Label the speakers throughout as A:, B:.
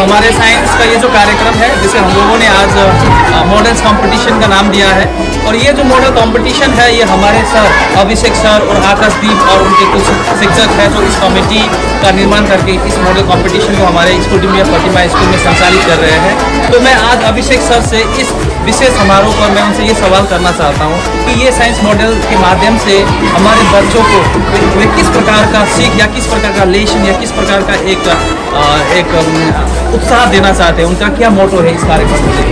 A: हमारे साइंस का ये जो कार्यक्रम है, जिसे हम लोगों ने आज मॉडल्स कंपटीशन का नाम दिया है, और ये जो मॉडल कंपटीशन है ये हमारे सर अभिषेक सर और आकाशदीप और उनके कुछ शिक्षक हैं जो इस कमेटी का निर्माण करके इस मॉडल कंपटीशन को हमारे स्कूल में प्रतिमा स्कूल में संचालित कर रहे हैं। तो मैं आज अभिषेक सर से इस विशेष समारोह पर मैं उनसे ये सवाल करना चाहता हूँ कि ये साइंस मॉडल के माध्यम से हमारे बच्चों को वे किस प्रकार का सीख या किस प्रकार का लेसन या किस प्रकार का एक उत्साह देना चाहते हैं, उनका क्या मोटो है इस कार्यक्रम को लेकर।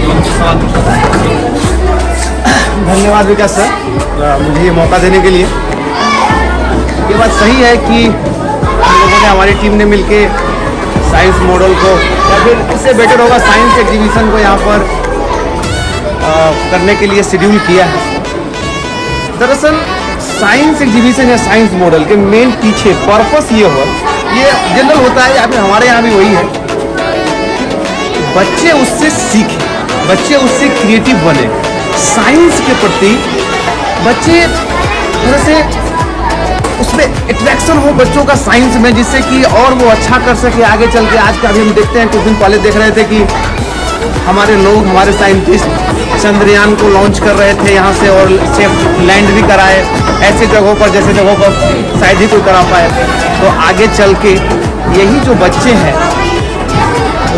B: धन्यवाद विकास सर मुझे ये मौका देने के लिए। ये बात सही है कि हम लोगों ने, हमारी टीम ने मिलके साइंस मॉडल को, या फिर इससे बेटर होगा साइंस एग्जीबिशन को यहाँ पर करने के लिए शेड्यूल किया है। दरअसल साइंस एग्जीबिशन या साइंस मॉडल के मेन पीछे पर्पस ये जनरल होता है, या फिर हमारे यहाँ भी वही है, बच्चे उससे सीखें, बच्चे उससे क्रिएटिव बने, साइंस के प्रति बच्चे थोड़ा से उसमें अट्रैक्शन हो बच्चों का साइंस में, जिससे कि और वो अच्छा कर सके आगे चल के। आज का अभी हम देखते हैं, कुछ दिन पहले देख रहे थे कि हमारे लोग, हमारे साइंटिस्ट चंद्रयान को लॉन्च कर रहे थे यहाँ से, और सेफ लैंड भी कराए ऐसे जगहों पर जैसे जगहों पर शायद ही कोई करा पाए। तो आगे चल के यही जो बच्चे हैं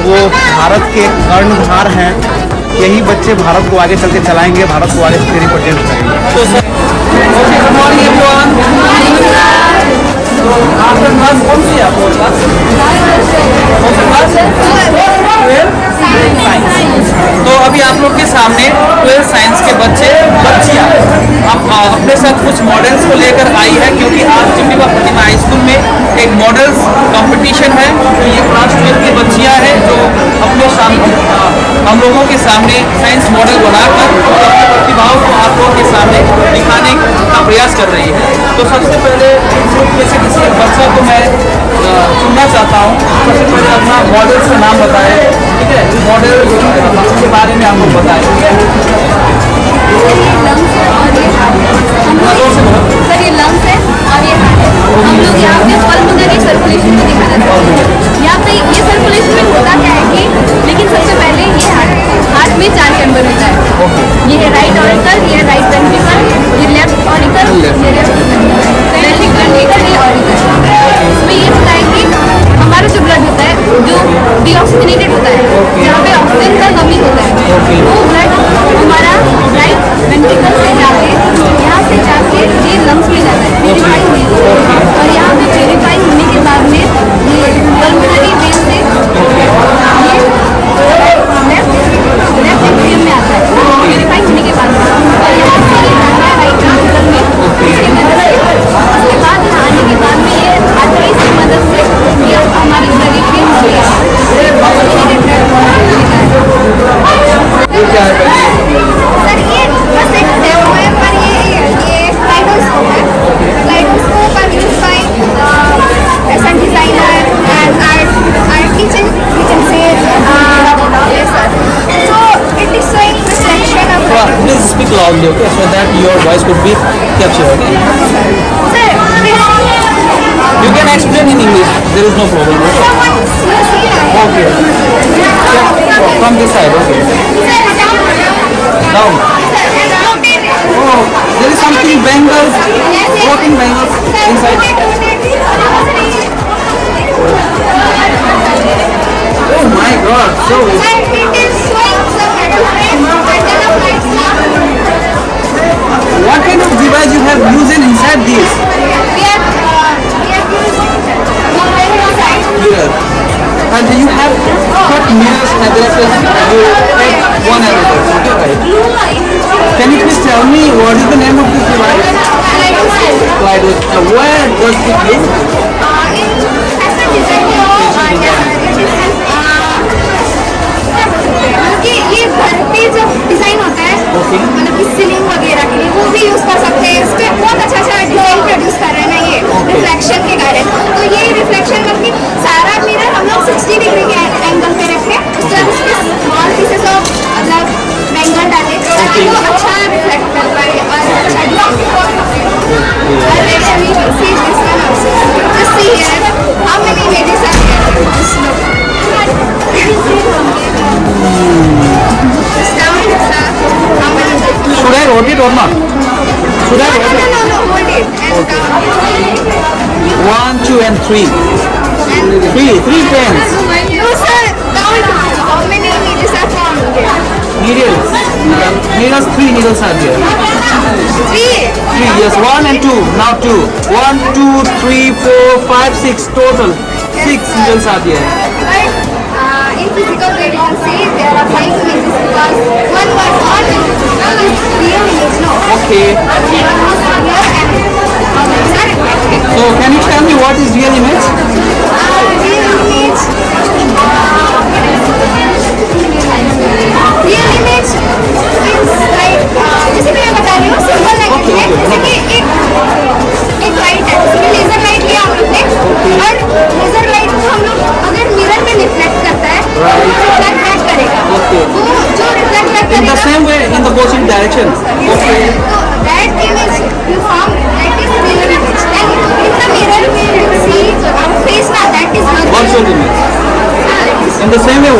B: वो भारत के कर्णधार हैं, यही बच्चे भारत को आगे चल के चलाएंगे, भारत को आगे से रिप्रेजेंट करेंगे। तो सर आपका क्लास कौन सी है? तो अभी आप लोग के सामने 12th साइंस के बच्चियाँ अपने साथ कुछ मॉडल्स को लेकर आई है, क्योंकि आज चिम्बीबा प्रतिमा हाई स्कूल में एक मॉडल्स कंपटीशन है। तो ये क्लास 12 की बच्चियाँ हैं जो अपने सामने हम लोगों के सामने साइंस मॉडल बनाकर अपनी प्रतिभाओं को आप लोगों के सामने दिखाने का प्रयास कर रही है। तो सबसे पहले किसी बच्चा को मैं चुनना चाहता हूँ, सबसे पहले अपना मॉडल्स का नाम बताएं, ठीक है? मॉडल के बारे में आप लोग बताएं।
C: सर ये लंग्स है और ये हार्ट है। हम लोग यहाँ पे पल्मोनरी सर्कुलेशन में दिखाना चाहते हैं। यहाँ पे ये सर्कुलेशन में होता क्या है कि, लेकिन सबसे पहले ये हार्ट में 4 चैम्बर होता है। ये है राइट ऑरिकल, ये राइट वेंट्रिकल, ये लेफ्ट ऑरिकल, ये लेफ्ट वेंट्रिकल, ये ऑरिकल। इसमें ये होता है कि हमारा जो ब्लड होता है जो डीऑक्सीजनेटेड होता है, जहाँ पे ऑक्सीजन का कमी होता है, वो ब्लड हमारा राइट वेंट्रिकल से जाके यहाँ से जाके ये लंग्स में जाता है, प्यूरिफाई होने के लिए। और यहाँ पे प्यूरिफाई होने के बाद में ये पल्मोनरी वेन से ये लेफ्ट एट्रियम में आता है, प्यूरिफाई होने के बाद। और यहाँ से ये जाता है राइट वेंट्रिकल में, उसके बाद यहाँ आने के बाद में ये आर्टरीज की मदद से ये हमारी ब्लड की सर ये बस एक डेमो है, पर ये क्लाइडोस्कोप है। Kaleidoscope are used by fashion designer and art teacher, we can say yes sir. So it is showing reflection of
A: Please speak loudly, okay, so that your voice could be captured.
C: sir
A: You can explain in English, there is no problem. Okay. From this side, okay. Down. Oh, there is something bangles, floating bangles inside. Oh my God! So. What kind of device you have used inside this? Mirror. And you have cut mirrors addresses you one address, okay, right? Can you please tell me what is the name of this device? Kaleidoscope. Where does it use?
C: ये घर पे जब design होता है, मतलब कि ceiling वगैरह के लिए वो भी यूज कर सकते हैं। इस पे बहुत अच्छा डिजाइन प्रोड्यूस कर रहे हैं ना ये रिफ्लेक्शन के कारण। तो ये रिफ्लेक्शन मतलब सारा मिरर हम लोग 60 डिग्री के एंगल पे रखे, जब इसमें स्मॉल पीसेस ऑफ मतलब बैंगल डाले ताकि वो अच्छा रिफ्लेक्ट कर पाए और अच्छा design. how many ladies are here?
A: Should I rotate or not? Should I rotate?
C: No, hold it.
A: One, two, and three. Three pens.
C: No, sir. Count how many needles are found here.
A: Needles, three needles are there.
C: Three.
A: Three, yes, one and two. Now two. 1, 2, 3, 4, 5, 6 total. 6 needles are there.
C: But in physical way, you can see there are 5 images because one was not real image, no.
A: Okay.
C: One was real and others are reflected.
A: So can you tell me what is real image?
C: Real image means like जैसे कि मैं बता रही हूँ simple language में जैसे कि एक लाइट है जैसे कि लेजर लाइट लिया हम लोग ने और लेजर लाइट को हम लोग अगर मिरर में रिफ्लेक्ट करता है तो रिफ्लेक्ट बैक करेगा वो जो रिफ्लेक्ट बैक
A: In the
C: करेगा
A: same way, in the opposite direction. Okay.
C: so that image you form that is real image and in the mirror you see our face now that is
A: Virtual image. In the same way,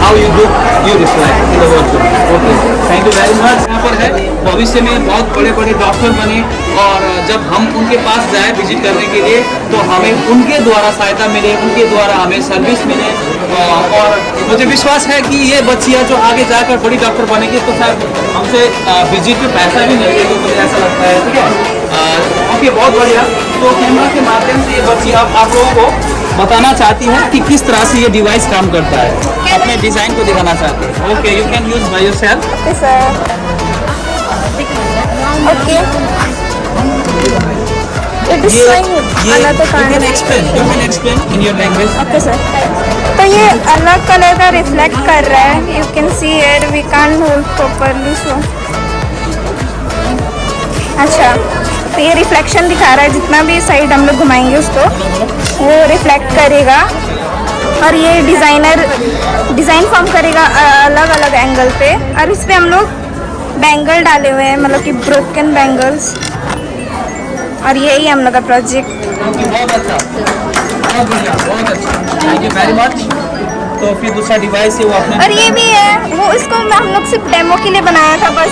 A: how you look, you reflect in the virtual. Okay. Thank you very much. यहाँ पर है भविष्य में बहुत बड़े बड़े doctor बने और जब हम उनके पास जाए विजिट करने के लिए तो हमें उनके द्वारा सहायता मिले, उनके द्वारा हमें सर्विस मिले और मुझे विश्वास है कि ये बच्चियाँ जो आगे जाकर बड़ी डॉक्टर बनेगी तो शायद हमसे विजिट पे पैसा भी नहीं लेगी, मुझे ऐसा लगता है। ठीक है, ओके, बहुत बढ़िया। तो कैमरा के माध्यम से ये बच्चियाँ आप लोगों को बताना चाहती है कि किस तरह से ये डिवाइस काम करता है, अपने डिजाइन को दिखाना चाहती है। Okay, you can use by yourself.
C: Okay, sir. Okay. It is showing another kind of.
A: You can explain in your language.
C: Okay, sir. तो ये अलग कलर का रिफ्लेक्ट कर रहा है. You can see here we can't hold properly so. अच्छा, तो ये रिफ्लेक्शन दिखा रहा है जितना भी साइड हम लोग घुमाएंगे उसको वो रिफ्लेक्ट करेगा और ये डिज़ाइन फॉर्म करेगा अलग अलग एंगल पे और इस पे हम लोग बैंगल डाले हुए हैं मतलब कि ब्रोकन बैंगल्स और यही हम लोग का प्रोजेक्ट।
A: बहुत अच्छा, बहुत बढ़िया, बहुत अच्छा। Thank you very much. तो फिर दूसरा डिवाइस है वो अपने
C: और ये भी है वो इसको हम लोग सिर्फ डेमो के लिए बनाया था बस।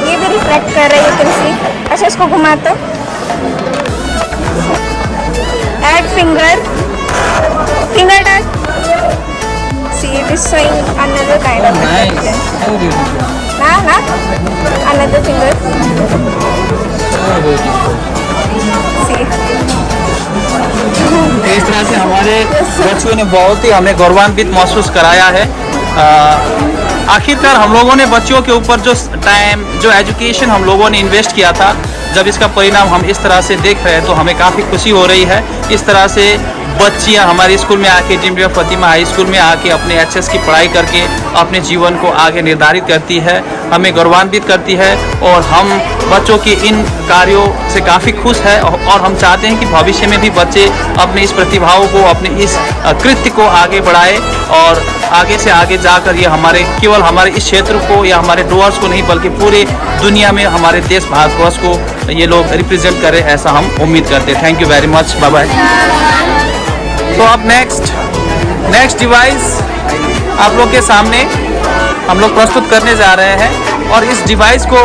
C: ये भी रिफ्लेक्ट कर रहा है यू कैन सी। अच्छा इसको घुमाता add finger touch see it is showing another kind of
A: nice, so beautiful,
C: ना अनदर फिंगर सी।
A: इस तरह से हमारे बच्चों ने बहुत ही हमें गौरवान्वित महसूस कराया है। आखिरकार हम लोगों ने बच्चों के ऊपर जो टाइम, जो एजुकेशन हम लोगों ने इन्वेस्ट किया था, जब इसका परिणाम हम इस तरह से देख रहे हैं तो हमें काफ़ी खुशी हो रही है। इस तरह से बच्चियां हमारे स्कूल में आके ड्रीम फातिमा हाई स्कूल में आके अपने एचएस की पढ़ाई करके अपने जीवन को आगे निर्धारित करती है, हमें गौरवान्वित करती है और हम बच्चों के इन कार्यों से काफ़ी खुश है और हम चाहते हैं कि भविष्य में भी बच्चे अपने इस प्रतिभाओं को, अपने इस कृत्य को आगे बढ़ाए और आगे से आगे जाकर ये हमारे केवल हमारे इस क्षेत्र को या हमारे डुअर्स को नहीं बल्कि पूरे दुनिया में हमारे देश भारतवर्ष को ये लोग रिप्रेजेंट करें, ऐसा हम उम्मीद करते हैं। Thank you very much, bye bye. तो अब नेक्स्ट डिवाइस आप लोग के सामने हम लोग प्रस्तुत करने जा रहे हैं और इस डिवाइस को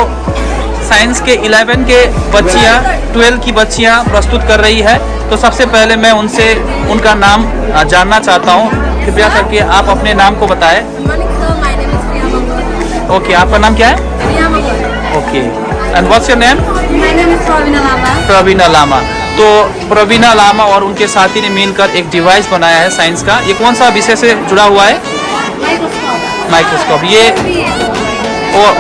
A: साइंस के 11 के बच्चियाँ, 12 की बच्चियाँ प्रस्तुत कर रही है। तो सबसे पहले मैं उनसे उनका नाम जानना चाहता हूँ। कृपया करके आप अपने नाम को बताएं। ओके, आपका नाम क्या है? Okay, and what's your name? Praveena Lama. तो प्रवीणा लामा और उनके साथी ने मिलकर एक डिवाइस बनाया है साइंस का। ये कौन सा विषय से जुड़ा हुआ है? माइक्रोस्कोप। ये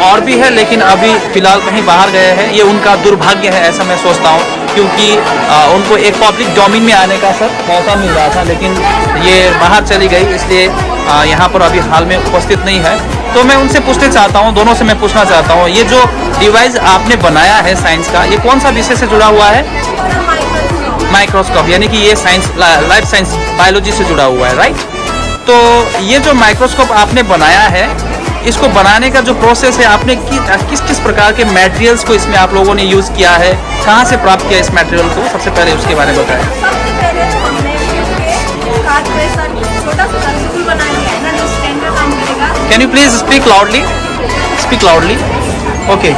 A: और भी है लेकिन अभी फिलहाल कहीं बाहर गए हैं। ये उनका दुर्भाग्य है ऐसा मैं सोचता हूँ, क्योंकि उनको एक पब्लिक डोमेन में आने का सर मौका मिल रहा था लेकिन ये बाहर चली गई, इसलिए यहाँ पर अभी हाल में उपस्थित नहीं है। तो मैं उनसे पूछना चाहता हूँ, दोनों से मैं पूछना चाहता हूँ, ये जो डिवाइस आपने बनाया है साइंस का, ये कौन सा विषय से जुड़ा हुआ है? माइक्रोस्कोप, यानी कि ये साइंस, लाइफ साइंस, बायोलॉजी से जुड़ा हुआ है, राइट? तो ये जो माइक्रोस्कोप आपने बनाया है, इसको बनाने का जो प्रोसेस है, आपने किस किस प्रकार के मटेरियल्स को इसमें आप लोगों ने यूज़ किया है, कहाँ से प्राप्त किया इस मटेरियल को? सबसे पहले उसके बारे में बताएं।
C: सबसे पहले तो हमने छोटा सा सर्कुल बना लिया है ना,
A: can you please speak loudly? Speak loudly. Okay.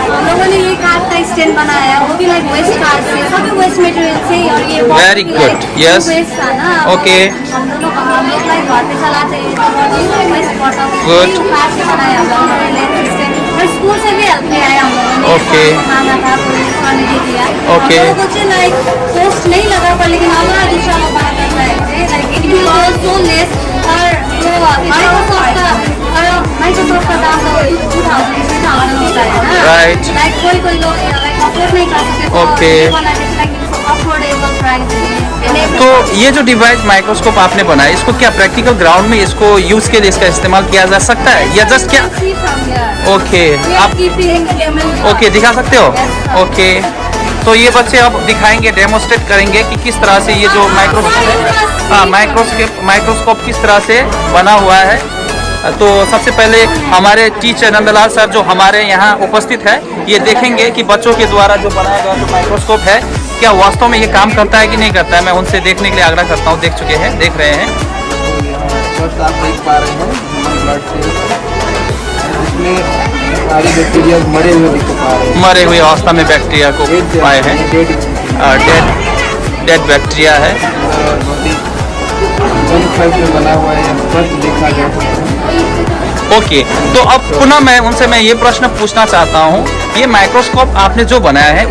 C: हम लोगों ने ये कार का स्टैंड बनाया, वो भी लाइक वेस्ट कार से, सभी वेस्ट मटेरियल से, और ये
A: Very good, yes.
C: वेस्ट था ना।
A: Okay.
C: हम लोग लाइक घर पे चलाते हैं, तो वेस्ट बॉटल
A: Good.
C: कार से बनाया हम लोगों ने लेंस स्टैंड, और स्कूल से भी हेल्प किया है हम लोगों ने।
A: Okay.
C: खाना था, कोई खाने दे दिया।
A: Okay.
C: हम लोगों को लाइक पोस्ट नहीं लगा, पर लेकिन हमारा दूसरा लोग बना करता है, like it will also less, और माइक्रोसॉफ्ट का दाम तो 2000 होता है ना।
A: Right.
C: लाइक कोई लोग लाइक अफोर्ड नहीं कर सकते, तो
A: Okay.
C: ये वाला लाइक अफोर्डेबल प्राइस है।
A: तो ये जो डिवाइस माइक्रोस्कोप आपने बनाया, इसको क्या प्रैक्टिकल ग्राउंड में इसको यूज के लिए इसका इस्तेमाल किया जा सकता है या जस्ट क्या? ओके, आप ओके दिखा सकते हो? ओके, तो ये बच्चे अब दिखाएंगे, डेमोस्ट्रेट करेंगे कि किस तरह से ये जो माइक्रोस्कोप है, हाँ माइक्रोस्कोप किस तरह से बना हुआ है। तो सबसे पहले हमारे टीचर नंदलाल सर जो हमारे यहाँ उपस्थित है, ये देखेंगे कि बच्चों के द्वारा जो बनाया गया जो माइक्रोस्कोप है क्या वास्तव में ये काम करता है कि नहीं करता है। मैं उनसे देखने के लिए आग्रह करता हूँ। देख चुके हैं, देख रहे हैं।
B: फर्स्ट आप देख पा रहे हैं ब्लड सेल्स, इसमें सारी बैक्टीरिया मरे हुए दिख पा रहे हैं।
A: मरे हुए अवस्था में बैक्टीरिया को पाए हैं, डेड बैक्टीरिया है।
B: में बना हुआ है, फर्स्ट देखा जा सकता है।
A: ओके, तो अब पुनः मैं ये प्रश्न पूछना चाहता हूँ, ये माइक्रोस्कोप आपने जो बनाया है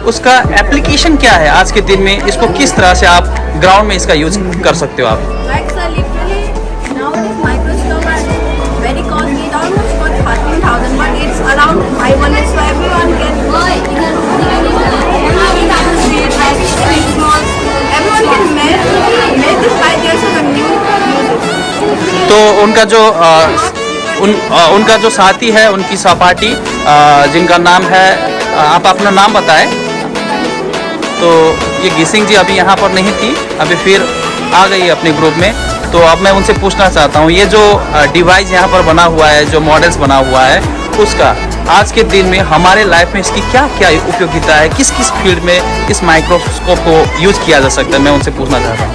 A: उसका एप्लीकेशन क्या है आज के दिन में? इसको किस तरह से आप ग्राउंड में इसका यूज कर सकते हो आप?
C: Like sir, literally nowadays microscope are very costly. It almost cost 13,000, but it's around 500, so everyone can. Everyone can make this by themselves and use it.
A: तो उनका जो साथी है, उनकी सहपाठी जिनका नाम है, आप अपना नाम बताएं। तो ये गिसिंग जी अभी यहाँ पर नहीं थी, अभी फिर आ गई अपने ग्रुप में। तो अब मैं उनसे पूछना चाहता हूँ, ये जो डिवाइस यहाँ पर बना हुआ है, जो मॉडल्स बना हुआ है, उसका आज के दिन में हमारे लाइफ में इसकी क्या क्या उपयोगिता है, किस किस फील्ड में इस माइक्रोस्कोप को यूज किया जा सकता है, मैं उनसे पूछना चाहता हूँ।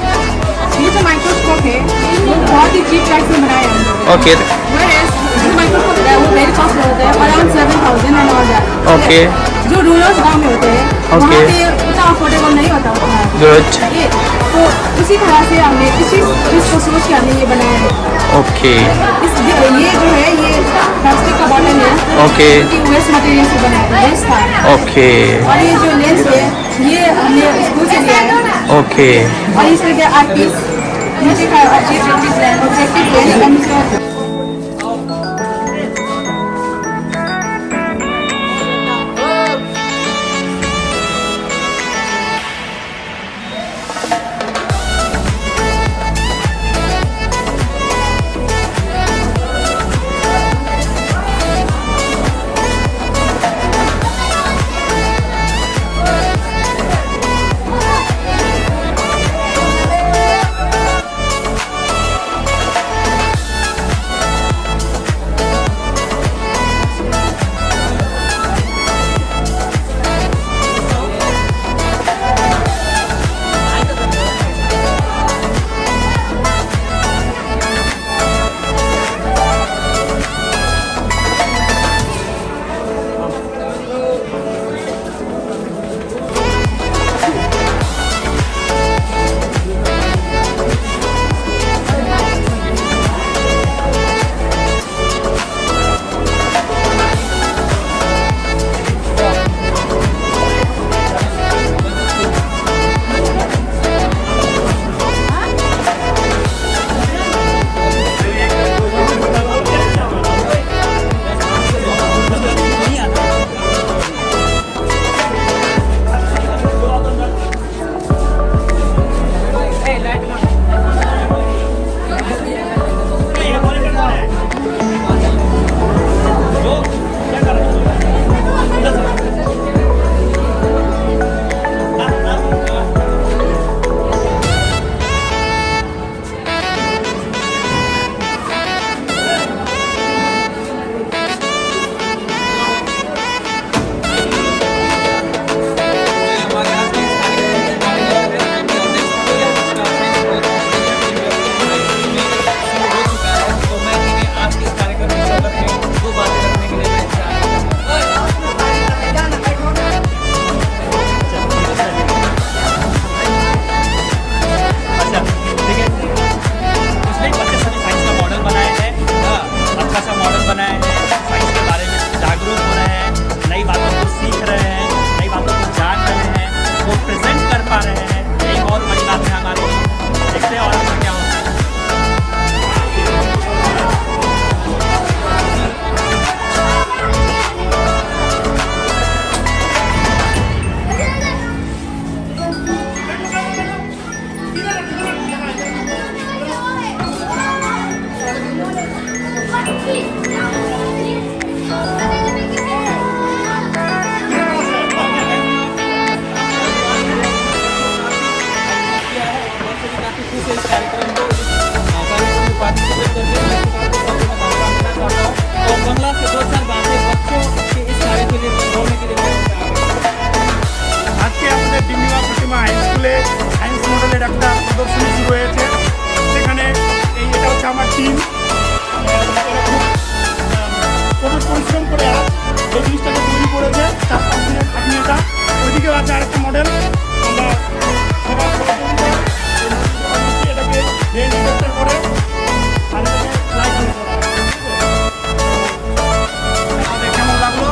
D: ये जो माइक्रोस्कोप है वो बहुत ही चीप प्राइस में बनाया है हम लोगों ने।
A: ओके,
D: जो माइक्रोस्कोप है वो वेरी कॉस्टली होते हैं, around 7,000 and all that.
A: Okay,
D: जो रूरल गांव में होते हैं वहाँ
A: Okay.
D: पे उतना अफोर्डेबल नहीं होता उतना।
A: गुड,
D: ये तो इसी तरह से हमने इसी चीज़ को सोच के हमने ये बनाया है।
A: ओके,
D: ये जो है ये प्लास्टिक का बॉटल है,
A: ओके,
D: वेस्ट मटेरियल से बनाया है, वेस्ट था।
A: ओके,
D: और ये जो लेंस है ये हमने स्कूल से लिया है,
A: ओके।
D: और इसमें क्या आर्टिस्ट मुझे का ऑब्जेक्टिव है।
E: থেকে আছে আরেকটা মডেল আমরা সবার এটাকে মেন ইনভেস্টার করে আর লাইট আমাদের কেমন লাগলো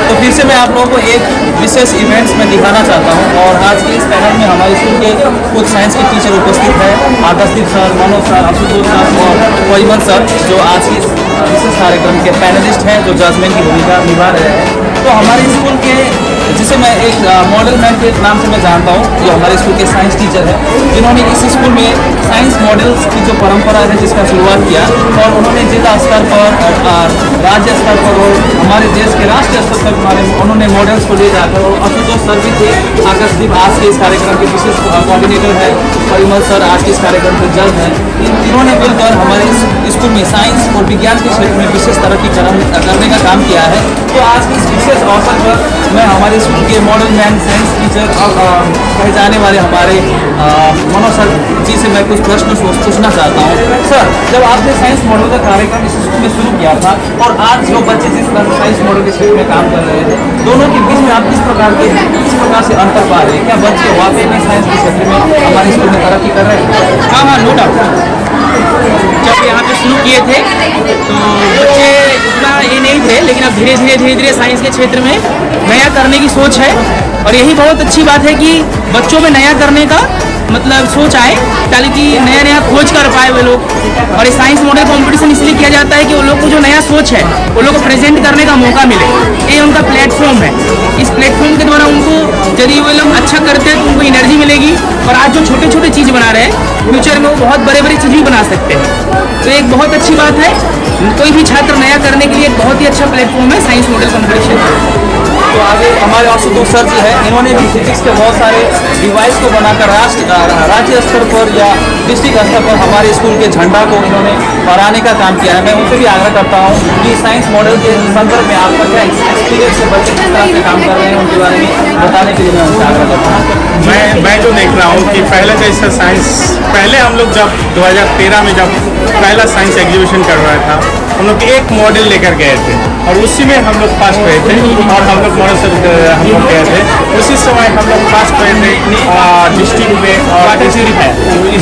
A: तो फिर से मैं आप लोगों को एक विशेष इवेंट्स में दिखाना चाहता हूँ और आज के इस पैनल में हमारे स्कूल के कुछ साइंस के टीचर उपस्थित हैं, Akashdeep sir, Manoj sir, Ashutosh sir और परिमल सर, जो आज के इस विशेष कार्यक्रम के पैनलिस्ट हैं, जो जजमेंट की भूमिका निभा रहे हैं। तो हमारे स्कूल के, जिसे मैं एक मॉडल मैन के नाम से मैं जानता हूँ, जो हमारे स्कूल के साइंस टीचर हैं, जिन्होंने इस स्कूल में साइंस मॉडल्स की जो परंपरा है जिसका शुरुआत किया और उन्होंने जिला स्तर पर, राज्य स्तर पर और हमारे देश के राष्ट्रीय स्तर पर उन्होंने मॉडल्स को ले जाकर, और आशुतोष सर भी थे, आकाशदीप आज के इस कार्यक्रम के विशेष कोऑर्डिनेटर है, परिमल सर आज के इस कार्यक्रम के जज हैं। इन्होंने मिलकर हमारे स्कूल में साइंस और विज्ञान के क्षेत्र में विशेष तरक्की करने का काम किया है। तो आज के इस विशेष अवसर पर मैं हमारे स्कूल के मॉडल मैन साइंस टीचर कहे जाने वाले हमारे मनोज सर जी से मैं कुछ प्रश्न पूछना चाहता हूँ। सर, जब आपने साइंस मॉडल का कार्यक्रम इस स्कूल में शुरू किया था और आज जो बच्चे जिस तरह से साइंस मॉडल के क्षेत्र में काम कर रहे थे, दोनों के बीच में आप किस प्रकार से अंतर पा रहे हैं? क्या बच्चे वाकई में साइंस के क्षेत्र में हमारे स्कूल में तरक्की कर रहे हैं?
F: हाँ, नो डाउट। जब यहाँ पे शुरू किए थे तो बच्चे उतना ये नहीं थे, लेकिन अब धीरे धीरे साइंस के क्षेत्र में नया करने की सोच है और यही बहुत अच्छी बात है कि बच्चों में नया करने का मतलब सोच आए, ताकि नया खोज कर पाए वो लोग। और ये साइंस मॉडल कंपटीशन इसलिए किया जाता है कि वो लोग को जो नया सोच है वो लोग को प्रेजेंट करने का मौका मिले। ये उनका प्लेटफॉर्म है। इस प्लेटफॉर्म के द्वारा उनको, यदि वो लोग अच्छा करते हैं तो उनको एनर्जी मिलेगी और आज जो छोटे छोटे चीज़ बना रहे हैं, फ्यूचर में वो बहुत बड़े चीज़ भी बना सकते हैं। तो एक बहुत अच्छी बात है, कोई भी छात्र नया करने के लिए एक बहुत ही अच्छा प्लेटफॉर्म है साइंस मॉडल कंपटीशन।
A: तो आगे हमारे आशुतोष सर जी हैं, इन्होंने भी फिजिक्स के बहुत सारे डिवाइस को बनाकर राज्य स्तर पर या डिस्ट्रिक्ट स्तर पर हमारे स्कूल के झंडा को इन्होंने फहराने का काम किया है। मैं उनसे भी आग्रह करता हूँ कि साइंस मॉडल के संदर्भ में आपका क्या एक्सपीरियंस है, बच्चे किस तरह से काम कर रहे हैं, उनके बारे में बताने के लिए मैं उनसे आग्रह करता हूँ।
E: मैं जो देख रहा हूँ कि पहले जैसा साइंस, पहले हम लोग जब 2013 में जब पहला साइंस एग्जीबिशन कर रहा था, हम लोग एक मॉडल लेकर गए थे और उसी में हम लोग फर्स्ट हुए थे और हम लोग मॉडल से हम लोग गए थे। उसी समय हम लोग फर्स्ट हुए थे डिस्ट्रिक्ट में और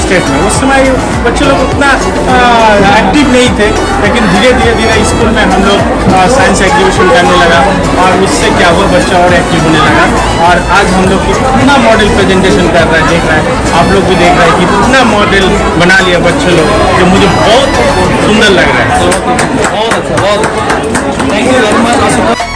E: स्टेट में। उस समय बच्चे लोग उतना एक्टिव नहीं थे, लेकिन धीरे धीरे स्कूल में हम लोग साइंस एग्जीबिशन करने लगा और उससे क्या हुआ, बच्चा और एक्टिव होने लगा। और आज हम लोग कितना मॉडल प्रेजेंटेशन कर रहे हैं, देख रहे हैं, आप लोग भी देख रहे हैं कि कितना मॉडल बना लिया बच्चे लोग, जो मुझे बहुत सुंदर लग रहा है।
A: बहुत अच्छा, बहुत थैंक यू वेरी मच।